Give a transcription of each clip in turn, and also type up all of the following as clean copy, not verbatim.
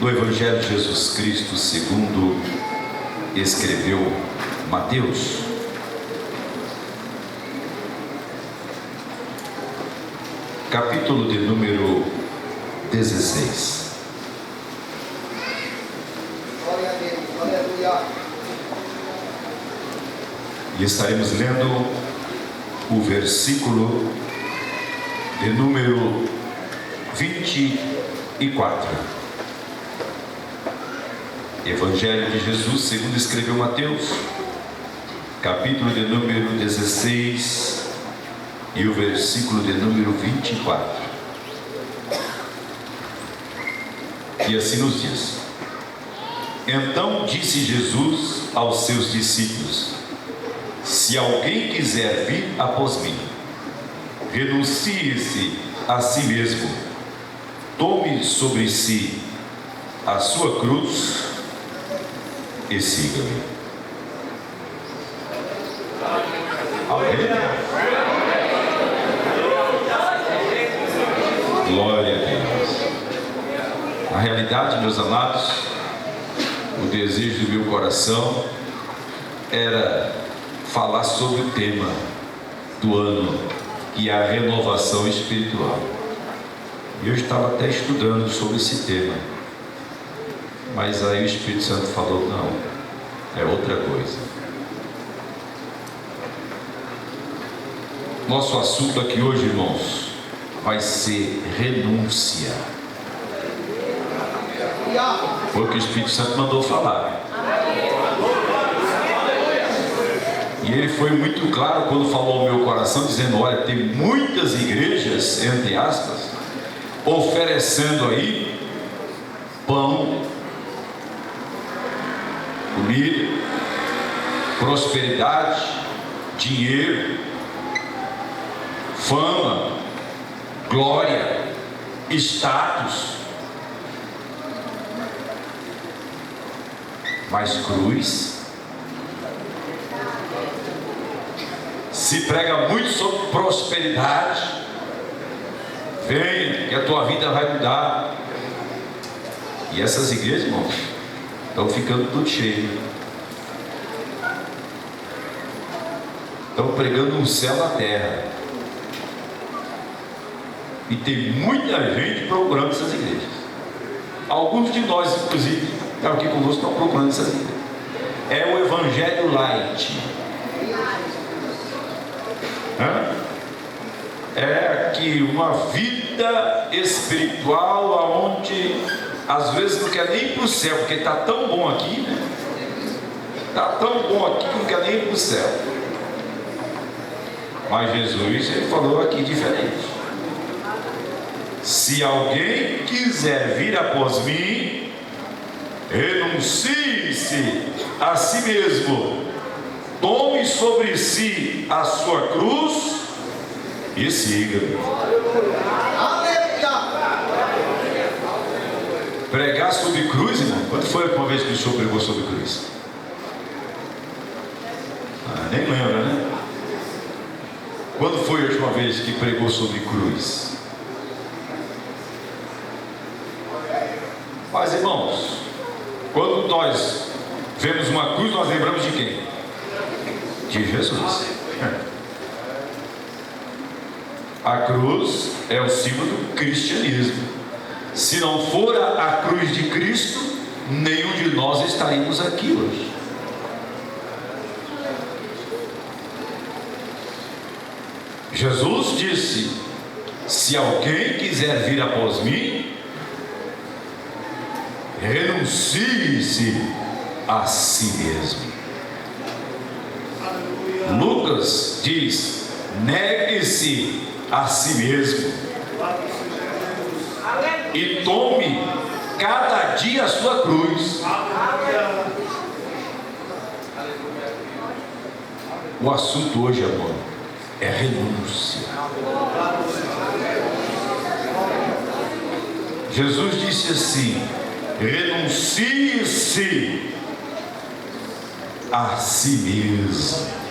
do Evangelho de Jesus Cristo segundo escreveu Mateus. Capítulo de número 16. Glória a Deus, aleluia. E estaremos lendo o versículo de número 24. Evangelho de Jesus segundo escreveu Mateus, capítulo de número 16 e o versículo de número 24. E assim nos diz: Então disse Jesus aos seus discípulos: Se alguém quiser vir após mim, renuncie-se a si mesmo, tome sobre si a sua cruz e siga-me. Amém? Glória a Deus. Na realidade, meus amados, o desejo do meu coração era falar sobre o tema do ano, que é a renovação espiritual. E eu estava até estudando sobre esse tema, mas aí o Espírito Santo falou: não, é outra coisa. Nosso assunto aqui hoje, irmãos, vai ser renúncia. Foi o que o Espírito Santo mandou falar. E ele foi muito claro quando falou ao meu coração, dizendo: olha, tem muitas igrejas, entre aspas, oferecendo aí pão, comida, prosperidade, dinheiro, fama, glória, status, mas cruz. Se prega muito sobre prosperidade, vem que a tua vida vai mudar. E essas igrejas, irmãos, estão ficando tudo cheio. Estão pregando um céu na terra. E tem muita gente procurando essas igrejas. Alguns de nós, inclusive, que estão aqui conosco, estão procurando essas igrejas. É o Evangelho Light. É que uma vida espiritual onde às vezes não quer nem ir para o céu, porque está tão bom aqui, né? Está tão bom aqui que não quer nem ir para o céu. Mas Jesus, ele falou aqui diferente: se alguém quiser vir após mim, renuncie-se a si mesmo, tome sobre si a sua cruz e siga-me. Pregar sobre cruz, irmão? Quando foi a última vez que o senhor pregou sobre cruz? Nem lembra, né? Quando foi a última vez que pregou sobre cruz? Mas, irmãos, quando nós vemos uma cruz, nós lembramos de quem? De Jesus. A cruz é o símbolo do cristianismo. Se não for a cruz de Cristo, nenhum de nós estaríamos aqui hoje. Jesus disse: se alguém quiser vir após mim, renuncie-se a si mesmo. Lucas diz: negue-se a si mesmo e tome cada dia a sua cruz. O assunto hoje, amor, é renúncia. Jesus disse assim: renuncie-se a si mesmo.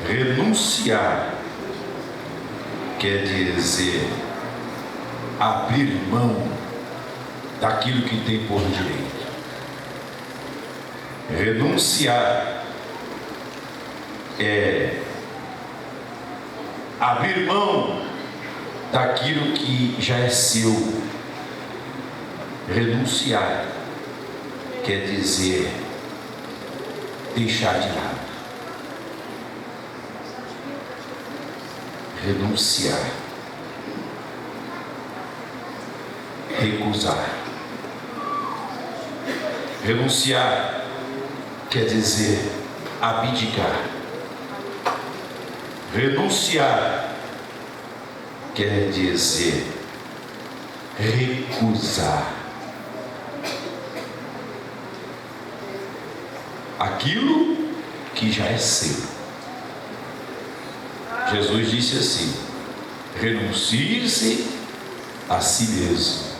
Renunciar quer dizer abrir mão daquilo que tem por direito. Renunciar é abrir mão daquilo que já é seu. Renunciar quer dizer deixar de lado. Renunciar, recusar. Renunciar quer dizer abdicar. Renunciar quer dizer recusar aquilo que já é seu. Jesus disse assim: renuncie-se a si mesmo.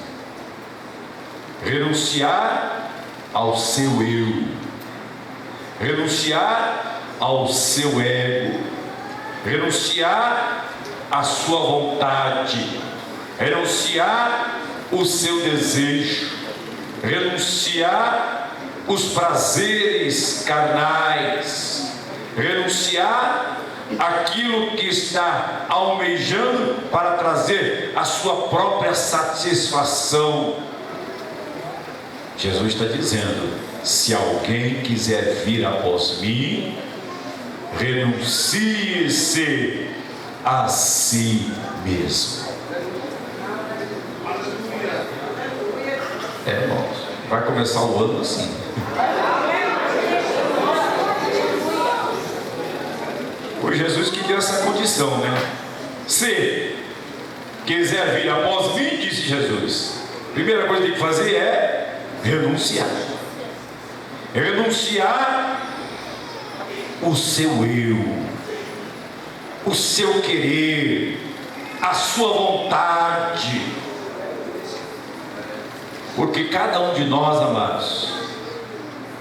Renunciar ao seu eu. Renunciar ao seu ego. Renunciar à sua vontade. Renunciar o seu desejo. Renunciar os prazeres carnais. Renunciar aquilo que está almejando para trazer a sua própria satisfação. Jesus está dizendo: se alguém quiser vir após mim, renuncie-se a si mesmo. Irmãos, vai começar o ano assim. Foi Jesus que deu essa condição, né? Se quiser vir após mim, disse Jesus, a primeira coisa que tem que fazer é renunciar. Renunciar o seu eu, o seu querer, a sua vontade. Porque cada um de nós, amados,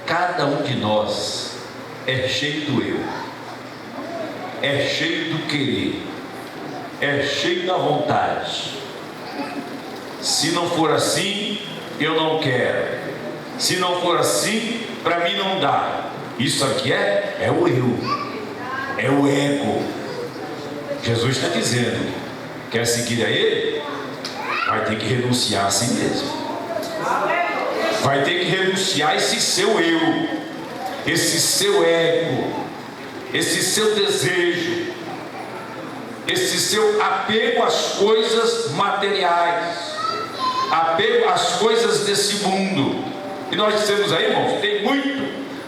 cada um de nós é cheio do eu, é cheio do querer, é cheio da vontade. Se não for assim, eu não quero. Se não for assim, para mim não dá. Isso aqui é o eu, é o ego. Jesus está dizendo: quer seguir a Ele? Vai ter que renunciar a si mesmo. Vai ter que renunciar a esse seu eu, esse seu ego, esse seu desejo, esse seu apego às coisas materiais, apego às coisas desse mundo. E nós dissemos aí, irmãos, tem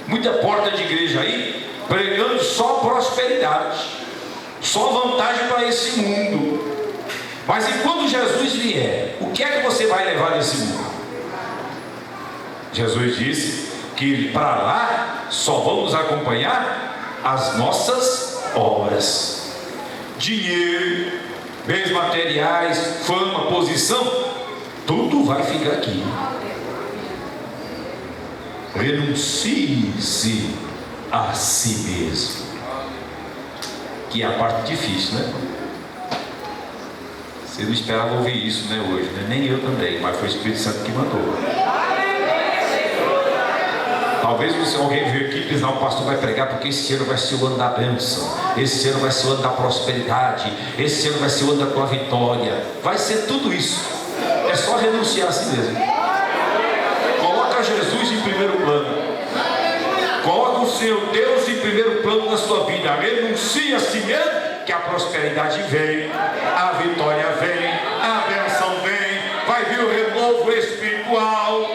muita porta de igreja aí pregando só prosperidade, só vantagem para esse mundo. Mas enquanto Jesus vier, o que é que você vai levar desse mundo? Jesus disse que para lá só vamos acompanhar as nossas obras. Dinheiro, bens materiais, fama, posição, tudo vai ficar aqui. Renuncie-se a si mesmo, que é a parte difícil, né? Você não esperava ouvir isso, né, hoje, né? Nem eu também, mas foi o Espírito Santo que mandou. Talvez alguém veio aqui e pensar: o pastor vai pregar porque esse ano vai ser o ano da bênção, esse ano vai ser o ano da prosperidade, esse ano vai ser o ano da tua vitória. Vai ser tudo isso. É só renunciar a si mesmo. Coloca Jesus em primeiro plano. Coloca o seu Deus em primeiro plano na sua vida. Renuncia a si mesmo, que a prosperidade vem, a vitória vem, a bênção vem, vai vir o renovo espiritual.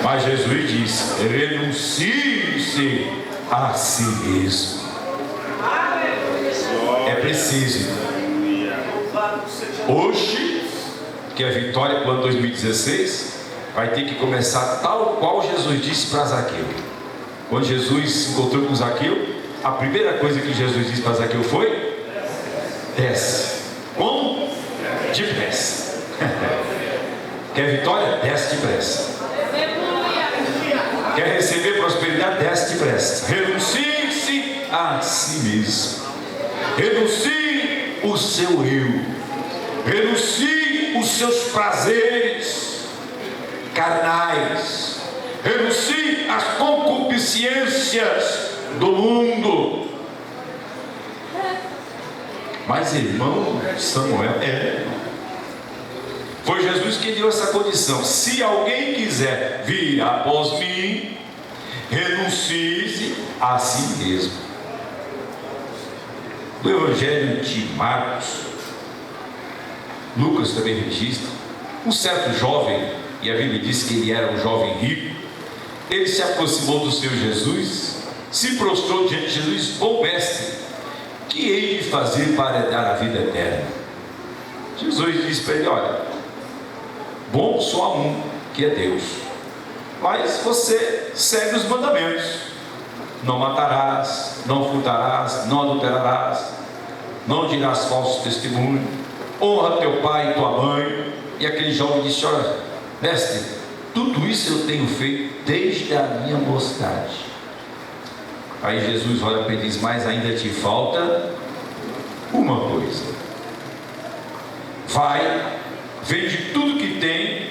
Mas Jesus diz: renuncie-se a si mesmo. É preciso. Hoje, que é a vitória para o ano 2016, vai ter que começar tal qual Jesus disse para Zaqueu. Quando Jesus se encontrou com Zaqueu, a primeira coisa que Jesus disse para Zaqueu foi: desce. Como? Depressa. Quer vitória? Desce depressa. Quer receber prosperidade? Desce depressa. Renuncie-se a si mesmo. Renuncie o seu eu. Renuncie o os seus prazeres carnais, renuncie às concupiscências do mundo. Mas irmão Samuel, foi Jesus que deu essa condição: se alguém quiser vir após mim, renuncie a si mesmo. No Evangelho de Marcos, Lucas também registra, um certo jovem, e a Bíblia diz que ele era um jovem rico, ele se aproximou do Senhor Jesus, se prostrou diante de Jesus e disse: bom mestre, que hei de fazer para herdar a vida eterna? Jesus disse para ele: olha, bom só há um, que é Deus, mas você segue os mandamentos: não matarás, não furtarás, não adulterarás, não dirás falso testemunho, honra teu pai e tua mãe. E aquele jovem disse: olha, mestre, tudo isso eu tenho feito desde a minha mocidade. Aí Jesus olha para ele e diz: mas ainda te falta uma coisa. Vai, vende tudo que tem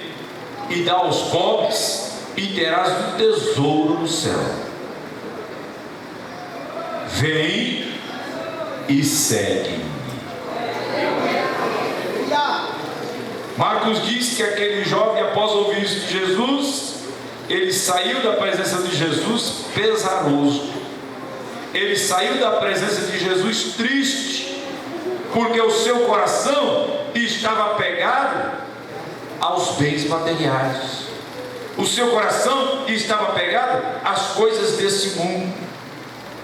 e dá aos pobres, e terás um tesouro no céu. Vem e segue-me. Marcos diz que aquele jovem, após ouvir isso de Jesus, ele saiu da presença de Jesus pesaroso. Ele saiu da presença de Jesus triste, porque o seu coração estava apegado aos bens materiais. O seu coração estava apegado às coisas desse mundo.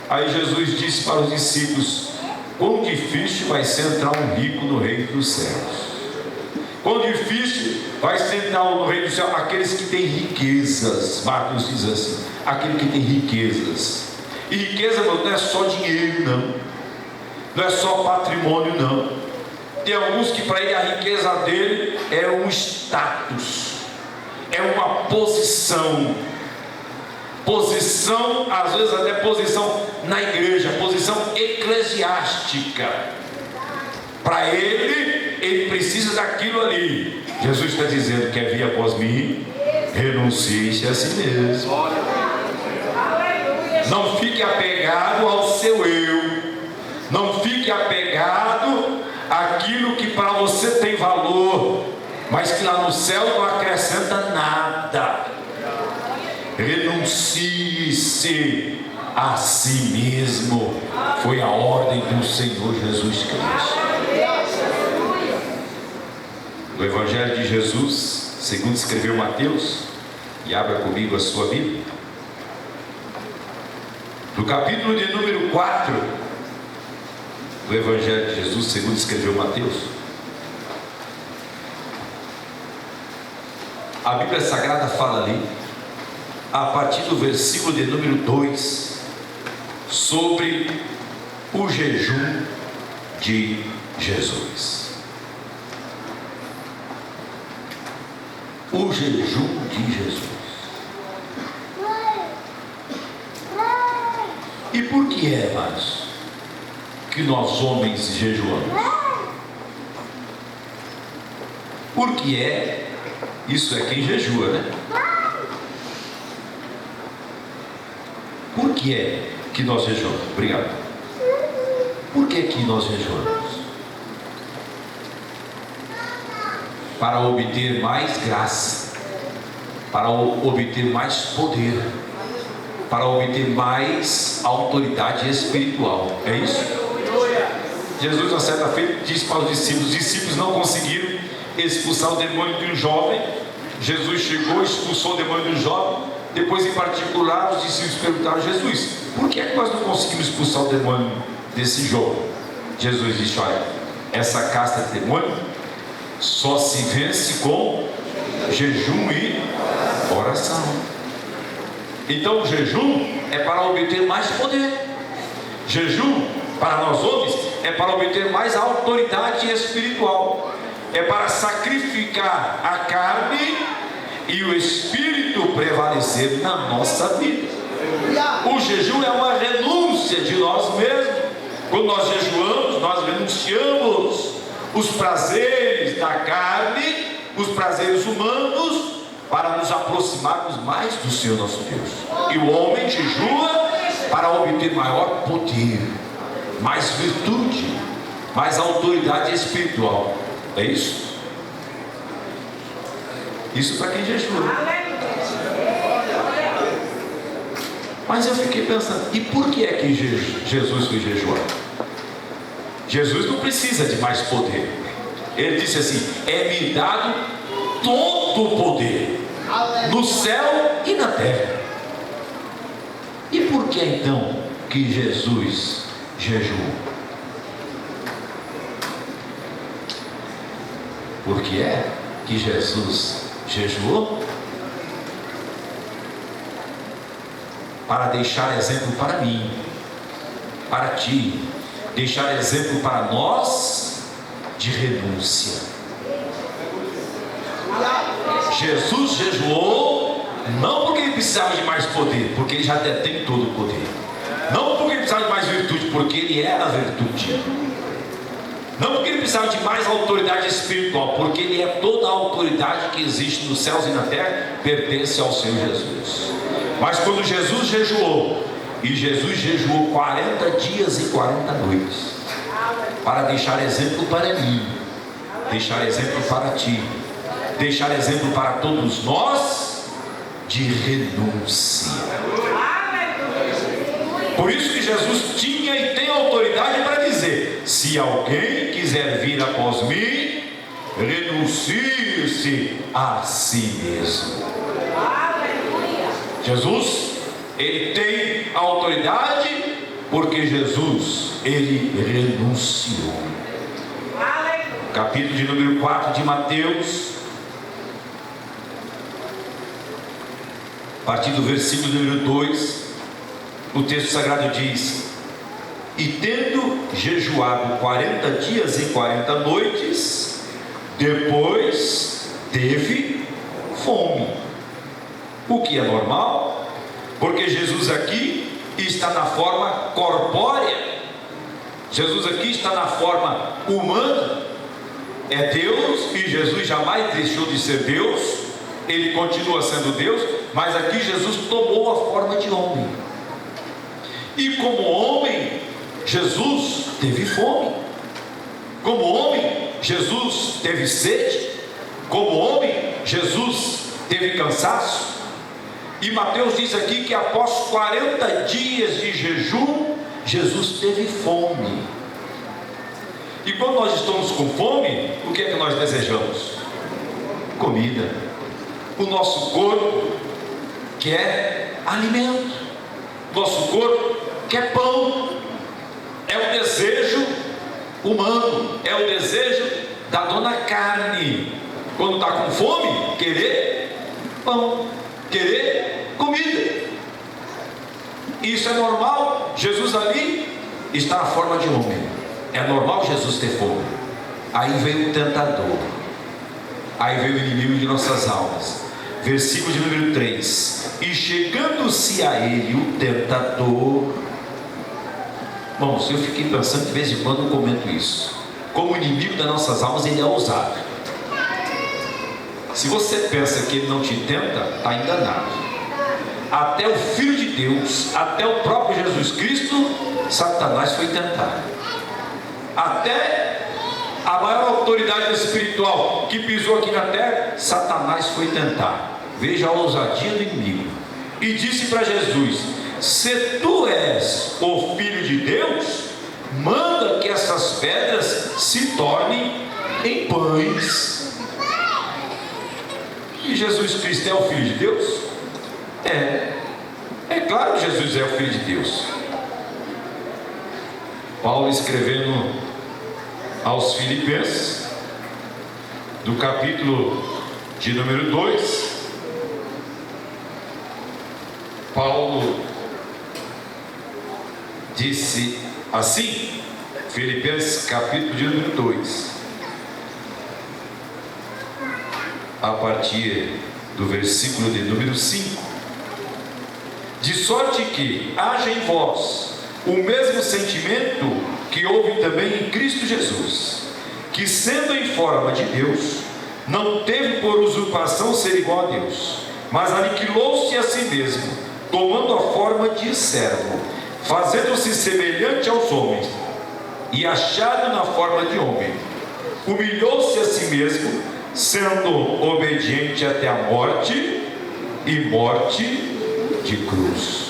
Aí Jesus disse para os discípulos: quão difícil vai ser entrar um rico no reino dos céus. Quão difícil vai ser entrar no reino dos céus aqueles que têm riquezas. Marcos diz assim: aquele que tem riquezas. E riqueza não é só dinheiro, não é só patrimônio, não. Tem alguns que para ele a riqueza dele é um status, é uma posição, às vezes até posição na igreja, posição eclesiástica. Para ele precisa daquilo ali. Jesus está dizendo: quer vir após mim, renuncie-se a si mesmo. Não fique apegado ao seu eu, não fique apegado àquilo que para você tem valor, mas que lá no céu não acrescenta nada. Renuncie-se a si mesmo, foi a ordem do Senhor Jesus Cristo. No Evangelho de Jesus, segundo escreveu Mateus, e abra comigo a sua Bíblia, no capítulo de número 4 do Evangelho de Jesus, segundo escreveu Mateus, a Bíblia Sagrada fala ali, a partir do versículo de número 2, sobre o jejum de Jesus. O jejum de Jesus. E por que é, amados, que nós homens jejuamos? Por que é? Isso é quem jejua, né? Por que é que nós jejuamos? Obrigado. Por que nós jejuamos? Para obter mais graça, para obter mais poder, para obter mais autoridade espiritual. É isso? Jesus, na certa feita, disse para os discípulos não conseguiram expulsar o demônio de um jovem. Jesus chegou, expulsou o demônio de um jovem. Depois, em particular, os discípulos perguntaram: Jesus, por que é que nós não conseguimos expulsar o demônio desse jovem? Jesus disse: olha, essa casta de demônio só se vence com jejum e oração. Então o jejum é para obter mais poder. Jejum para nós homens é para obter mais autoridade espiritual. É para sacrificar a carne e o espírito prevalecer na nossa vida. O jejum é uma renúncia de nós mesmos. Quando nós jejuamos, nós renunciamos os prazeres da carne, os prazeres humanos, para nos aproximarmos mais do Senhor nosso Deus. E o homem jejua para obter maior poder, mais virtude, mais autoridade espiritual. É isso? Isso para quem jejua. Mas eu fiquei pensando, e por que é que Jesus foi jejuar? Jesus não precisa de mais poder. Ele disse assim: é-me dado todo o poder no céu e na terra. E por que então que Jesus jejuou? Por que é que Jesus jejuou? Para deixar exemplo para mim, para ti, deixar exemplo para nós de renúncia. Jesus jejuou não porque ele precisava de mais poder, porque ele já detém todo o poder. Não porque ele precisava de mais virtude, porque ele era a virtude. Não porque ele precisava de mais autoridade espiritual, porque ele é toda a autoridade que existe nos céus e na terra, pertence ao Senhor Jesus. Mas quando Jesus jejuou, e Jesus jejuou 40 dias e 40 noites, para deixar exemplo para mim, deixar exemplo para ti, deixar exemplo para todos nós de renúncia. Por isso que Jesus tinha e tem autoridade para dizer: se alguém quiser vir após mim, renuncie-se a si mesmo. Jesus, ele tem autoridade porque Jesus, ele renunciou. Capítulo de número 4 de Mateus, a partir do versículo número 2, o texto sagrado diz: e tendo jejuado 40 dias e 40 noites, depois teve fome. O que é normal, porque Jesus aqui está na forma corpórea, Jesus aqui está na forma humana, é Deus, e Jesus jamais deixou de ser Deus, ele continua sendo Deus, mas aqui Jesus tomou a forma de homem, e como homem, Jesus teve fome, como homem, Jesus teve sede, como homem, Jesus teve cansaço. E Mateus diz aqui que após 40 dias de jejum, Jesus teve fome. E quando nós estamos com fome, o que é que nós desejamos? Comida. O nosso corpo quer alimento. Nosso corpo quer pão. É o desejo humano, é o desejo da dona carne. Quando está com fome, querer pão, querer comida. Isso é normal. Jesus ali está na forma de homem. É normal Jesus ter fome. Aí veio o tentador, aí veio o inimigo de nossas almas. Versículo de número 3: e chegando-se a ele o tentador. Bom, eu fiquei pensando, de vez em quando eu comento isso. Como inimigo das nossas almas, ele é ousado. Se você pensa que ele não te tenta, está enganado. Até o Filho de Deus, até o próprio Jesus Cristo, Satanás foi tentado. Até a maior autoridade espiritual que pisou aqui na terra, Satanás foi tentar. Veja a ousadia do inimigo. E disse para Jesus: se tu és o Filho de Deus, manda que essas pedras se tornem em pães. E Jesus Cristo é o Filho de Deus? É claro que Jesus é o Filho de Deus. Paulo, escrevendo aos Filipenses, do capítulo de número 2, Paulo disse assim, Filipenses capítulo de número 2, a partir do versículo de número 5: de sorte que haja em vós o mesmo sentimento que houve também em Cristo Jesus, que sendo em forma de Deus, não teve por usurpação ser igual a Deus, mas aniquilou-se a si mesmo, tomando a forma de servo, fazendo-se semelhante aos homens, e achado na forma de homem, humilhou-se a si mesmo, sendo obediente até a morte, e morte de cruz.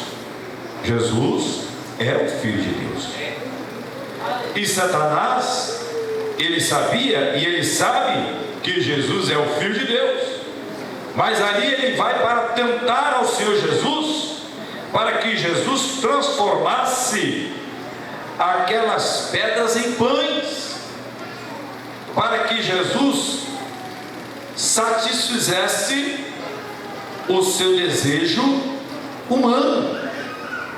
Jesus é o Filho de Deus. E Satanás, ele sabia e ele sabe que Jesus é o Filho de Deus, mas ali ele vai para tentar ao Senhor Jesus, para que Jesus transformasse aquelas pedras em pães, para que Jesus satisfizesse o seu desejo humano,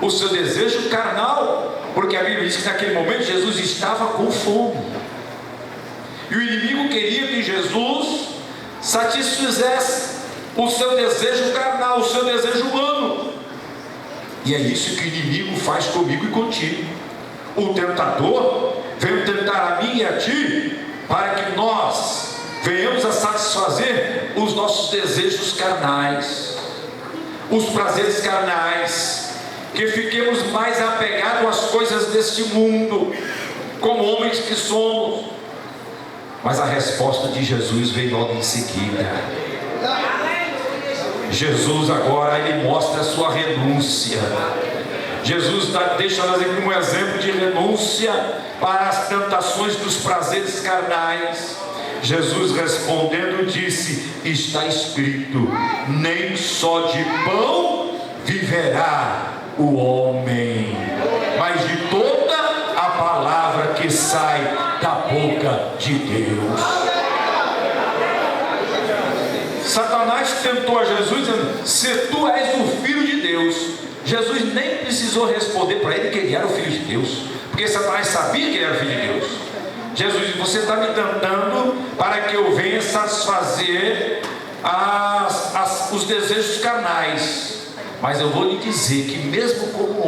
o seu desejo carnal, porque a Bíblia diz que naquele momento Jesus estava com fome, e o inimigo queria que Jesus satisfizesse o seu desejo carnal, o seu desejo humano. E é isso que o inimigo faz comigo e contigo. O tentador veio tentar a mim e a ti, para que nós venhamos a satisfazer os nossos desejos carnais, os prazeres carnais, que fiquemos mais apegados às coisas deste mundo, como homens que somos. Mas a resposta de Jesus veio logo em seguida. Jesus agora, ele mostra a sua renúncia. Jesus deixa nós aqui um exemplo de renúncia para as tentações dos prazeres carnais. Jesus respondendo disse: está escrito, nem só de pão viverá o homem, mas de toda a palavra que sai da boca de Deus. Satanás tentou a Jesus dizendo: se tu és o Filho de Deus. Jesus nem precisou responder para ele que ele era o Filho de Deus, porque Satanás sabia que ele era o Filho de Deus. Jesus disse: você está me tentando para que eu venha satisfazer os desejos carnais, mas eu vou lhe dizer que mesmo como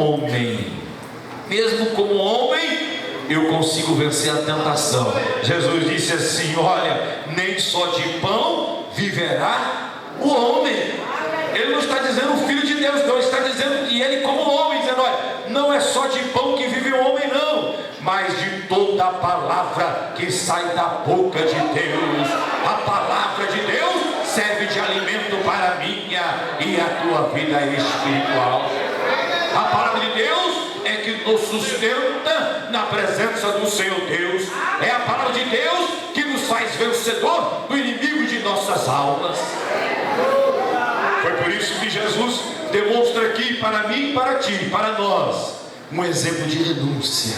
homem, eu consigo vencer a tentação. Jesus disse assim: olha, nem só de pão viverá o homem. Ele não está dizendo o Filho de Deus, não, ele está dizendo que ele como homem, dizendo: olha, não é só de pão que vive o homem, não, mas de toda a palavra que sai da boca de Deus. A palavra de Deus serve de alimento para a minha e a tua vida espiritual. A palavra de Deus é que nos sustenta na presença do Senhor Deus. É a palavra de Deus que nos faz vencedor do inimigo de nossas almas. Foi por isso que Jesus demonstra aqui para mim, para ti, para nós, um exemplo de renúncia.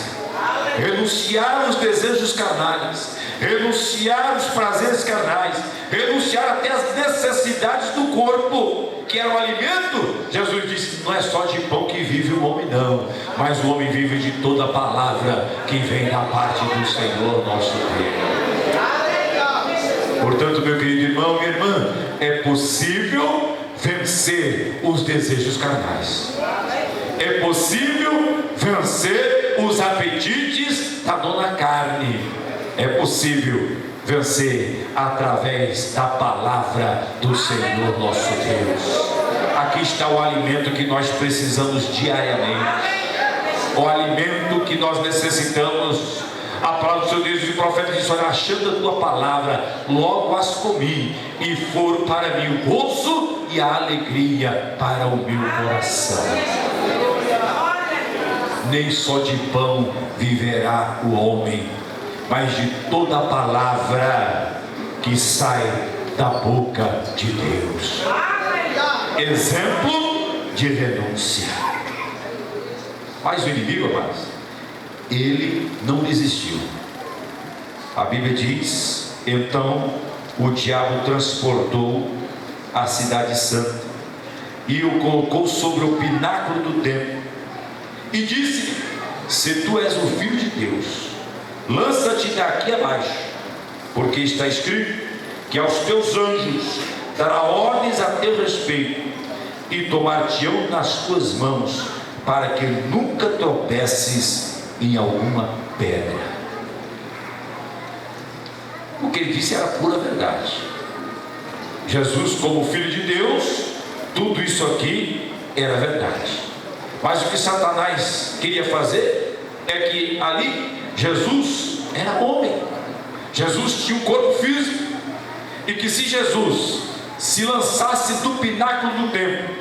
Renunciar aos desejos carnais, renunciar aos prazeres carnais, renunciar até às necessidades do corpo, que era o alimento. Jesus disse: não é só de pão que vive o homem, não, mas o homem vive de toda a palavra que vem da parte do Senhor nosso Deus. Portanto, meu querido irmão, minha irmã, é possível vencer os desejos carnais. É possível vencer os apetites da dona carne. É possível vencer através da palavra do Senhor nosso Deus. Aqui está o alimento que nós precisamos diariamente, o alimento que nós necessitamos. A palavra do Senhor Deus, e o profeta diz: olha, achando a tua palavra, logo as comi, e foram para mim o gozo e a alegria para o meu coração. Nem só de pão viverá o homem, mas de toda a palavra que sai da boca de Deus. Exemplo de renúncia. Mas o inimigo, amados, ele não desistiu. A Bíblia diz: então o diabo transportou a cidade santa e o colocou sobre o pináculo do templo e disse: se tu és o Filho de Deus, lança-te daqui abaixo, porque está escrito que aos teus anjos dará ordens a teu respeito, e tomar-te-ão nas tuas mãos, para que nunca tropeces em alguma pedra. que ele disse era pura verdade. Jesus, como Filho de Deus, tudo isso aqui era verdade. Mas o que Satanás queria fazer é que ali Jesus era homem. Jesus tinha um corpo físico, e que se Jesus se lançasse do pináculo do templo,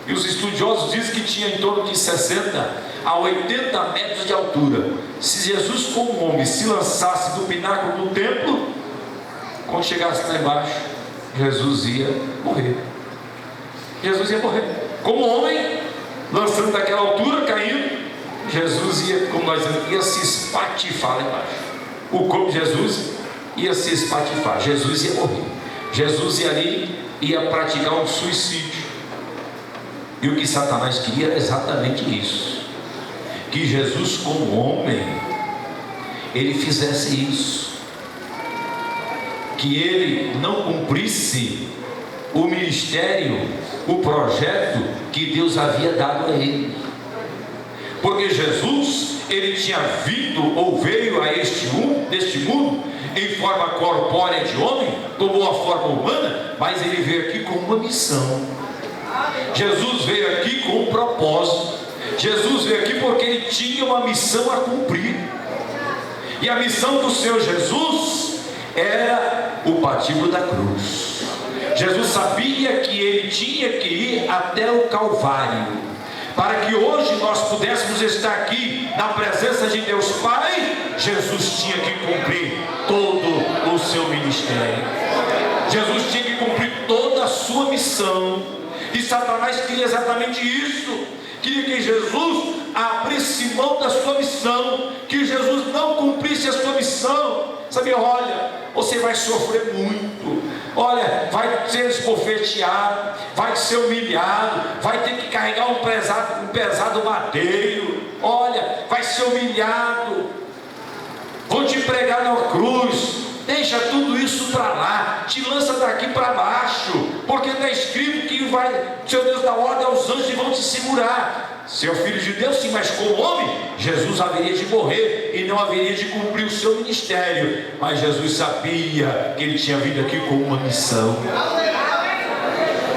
e os estudiosos dizem que tinha em torno de 60 a 80 metros de altura, se Jesus como homem se lançasse do pináculo do templo, quando chegasse lá embaixo, Jesus ia morrer. Jesus ia morrer como homem, lançando daquela altura, caindo. Jesus ia, como nós dizemos, ia se espatifar lá embaixo. O corpo de Jesus ia se espatifar. Jesus ia morrer. Jesus ia ali, ia praticar um suicídio. E o que Satanás queria era exatamente isso: que Jesus, como homem, ele fizesse isso, que ele não cumprisse o ministério, o projeto que Deus havia dado a ele. Porque Jesus, ele tinha vindo ou veio a deste mundo em forma corpórea de homem, tomou a forma humana, mas ele veio aqui com uma missão. Jesus veio aqui com um propósito. Jesus veio aqui porque ele tinha uma missão a cumprir. E a missão do Senhor Jesus era o patíbulo da cruz. Jesus sabia que ele tinha que ir até o Calvário, para que hoje nós pudéssemos estar aqui na presença de Deus Pai. Jesus tinha que cumprir todo o seu ministério. Jesus tinha que cumprir toda a sua missão. E Satanás queria exatamente isso. Queria que Jesus abrisse mão da sua missão, que Jesus não cumprisse a sua missão. Sabia, olha, você vai sofrer muito, olha, vai ser esbofeteado, vai ser humilhado, vai ter que carregar um pesado madeiro, olha, vai ser humilhado, vão te pregar na cruz. Deixa tudo isso para lá, te lança daqui para baixo, porque está escrito que seu Deus dá ordem aos anjos e vão te segurar. Seu Filho de Deus, sim, mas como homem, Jesus haveria de morrer e não haveria de cumprir o seu ministério. Mas Jesus sabia que ele tinha vindo aqui com uma missão.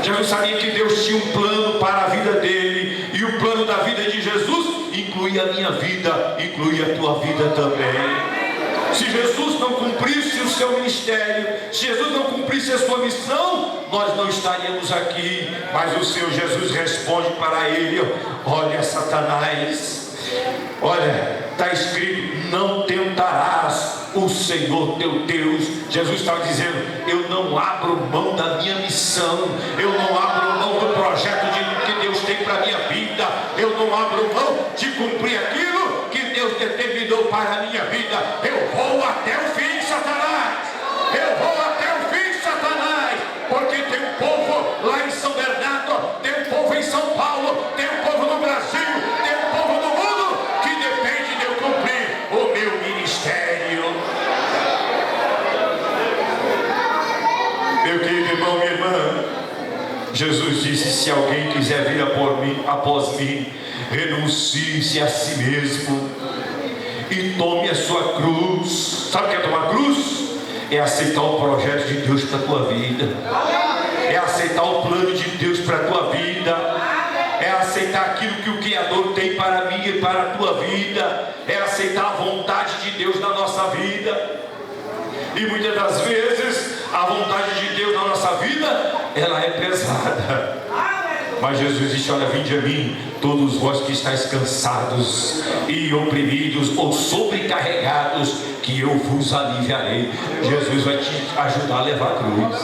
Jesus sabia que Deus tinha um plano para a vida dele, e o plano da vida de Jesus incluía a minha vida, incluía a tua vida também. Se Jesus não cumprisse o seu ministério, se Jesus não cumprisse a sua missão, nós não estaríamos aqui. Mas o Senhor Jesus responde para ele: olha, Satanás, olha, está escrito, não tentarás o Senhor teu Deus. Jesus estava dizendo: eu não abro mão da minha missão, eu não abro mão do projeto que Deus tem para a minha vida, eu não abro mão de cumprir aquilo que Deus determinou para a minha vida. Eu vou até o fim, Satanás, eu vou até o fim, Satanás, porque tem um povo lá em São Bernardo, tem um povo em São Paulo, tem um povo no Brasil, tem um povo no mundo que depende de eu cumprir o meu ministério. Meu querido irmão, minha irmã, Jesus disse: se alguém quiser vir após mim, renuncie-se a si mesmo e tome a sua cruz. Sabe o que é tomar cruz? É aceitar o projeto de Deus para a tua vida, é aceitar o plano de Deus para a tua vida, é aceitar aquilo que o Criador tem para mim e para a tua vida, é aceitar a vontade de Deus na nossa vida. E muitas das vezes a vontade de Deus na nossa vida, ela é pesada. Mas Jesus disse: olha, vinde a mim, todos vós que estáis cansados e oprimidos ou sobrecarregados, que eu vos aliviarei. Jesus vai te ajudar a levar a cruz.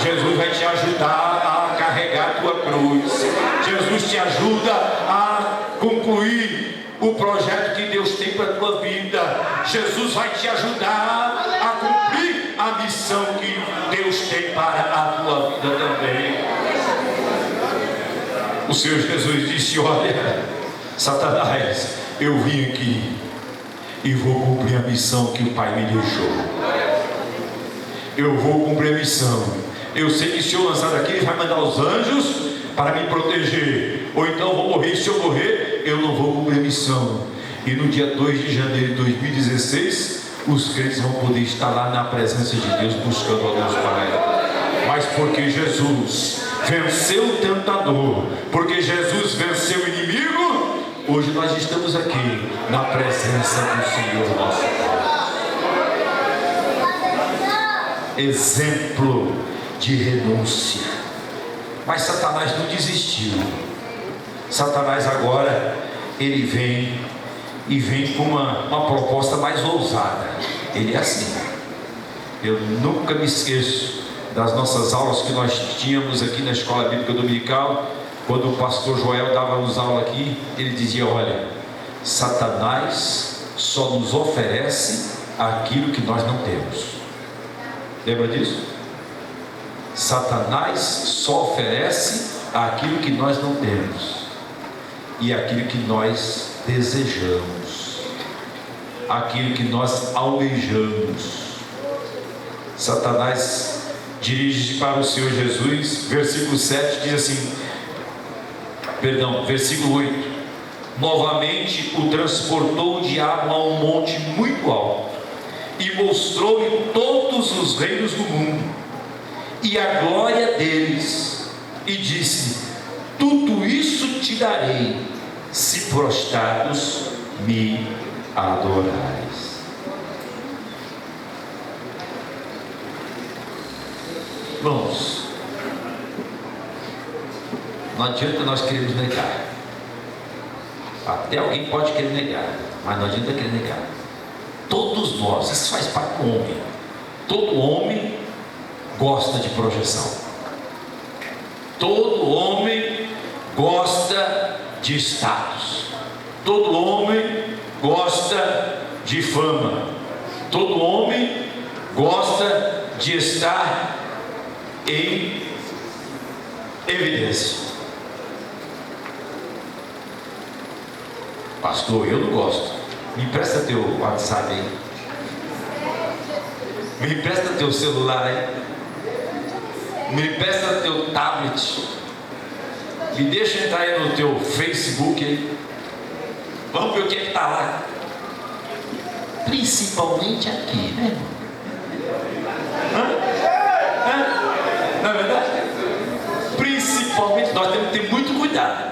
Jesus vai te ajudar a carregar a tua cruz. Jesus te ajuda a concluir o projeto que Deus tem para a tua vida. Jesus vai te ajudar a cumprir a missão que Deus tem para a tua vida também. O Senhor Jesus disse: olha, Satanás, eu vim aqui e vou cumprir a missão que o Pai me deixou. Eu vou cumprir a missão. Eu sei que se eu lançar daqui, Ele vai mandar os anjos para me proteger, ou então eu vou morrer. E se eu morrer, eu não vou cumprir a missão. E no dia 2 de janeiro de 2016 os crentes vão poder estar lá na presença de Deus, buscando a Deus Pai. Mas porque Jesus venceu o tentador, porque Jesus venceu o inimigo, hoje nós estamos aqui na presença do Senhor nosso Deus. Exemplo de renúncia. Mas Satanás não desistiu. Satanás agora, ele vem com uma proposta mais ousada. Ele é assim. Eu nunca me esqueço das nossas aulas que nós tínhamos aqui na Escola Bíblica Dominical. Quando o pastor Joel dava-nos aula aqui, ele dizia: olha, Satanás só nos oferece aquilo que nós não temos. Lembra disso? Satanás só oferece aquilo que nós não temos e aquilo que nós desejamos, aquilo que nós almejamos. Satanás dirige-se para o Senhor Jesus, versículo 7 diz assim, versículo 8: novamente o transportou o diabo a um monte muito alto e mostrou-lhe todos os reinos do mundo e a glória deles, e disse: tudo isso te darei, se prostrados me adorais. Irmãos, não adianta nós queremos negar. Até alguém pode querer negar, mas não adianta querer negar. Todos nós, isso faz parte do homem. Todo homem gosta de projeção. Todo homem gosta de status. Todo homem gosta de fama. Todo homem gosta de estar em evidência. Pastor, eu não gosto. Me empresta teu WhatsApp aí. Me empresta teu celular aí. Me empresta teu tablet. Me deixa entrar aí no teu Facebook aí. Vamos ver o que é que está lá. Principalmente aqui, né? Não é verdade? Principalmente, nós temos que ter muito cuidado.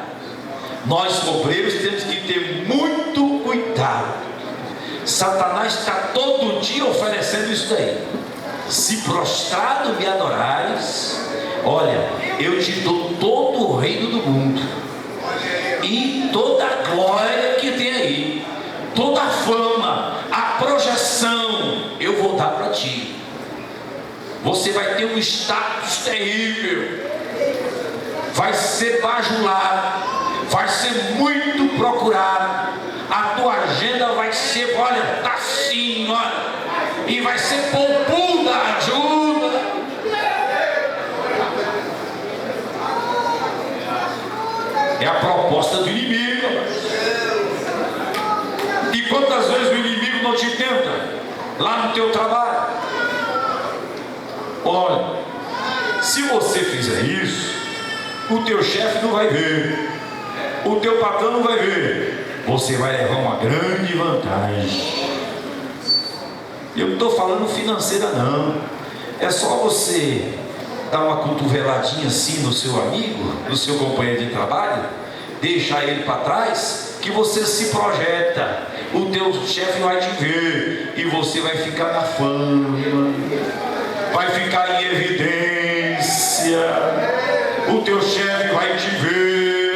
Nós, obreiros, temos que ter muito cuidado. Satanás está todo dia oferecendo isso daí. Se prostrado me adorares, olha, eu te dou todo o reino do mundo e toda a glória que tem aí, toda a fama, a projeção, eu vou dar para ti. Você vai ter um status terrível, vai ser bajulado, vai ser muito procurado, a tua agenda vai ser, olha, tá assim, olha, e vai ser poupuda ajuda. É a proposta do inimigo. E quantas vezes o inimigo não te tenta lá no teu trabalho? Olha, se você fizer isso, o teu chefe não vai ver, o teu patrão não vai ver, você vai levar uma grande vantagem. Eu não estou falando financeira não, é só você dar uma cotoveladinha assim no seu amigo, no seu companheiro de trabalho, deixar ele para trás, que você se projeta, o teu chefe vai te ver e você vai ficar na fama, vai ficar em evidência, o teu chefe vai te ver,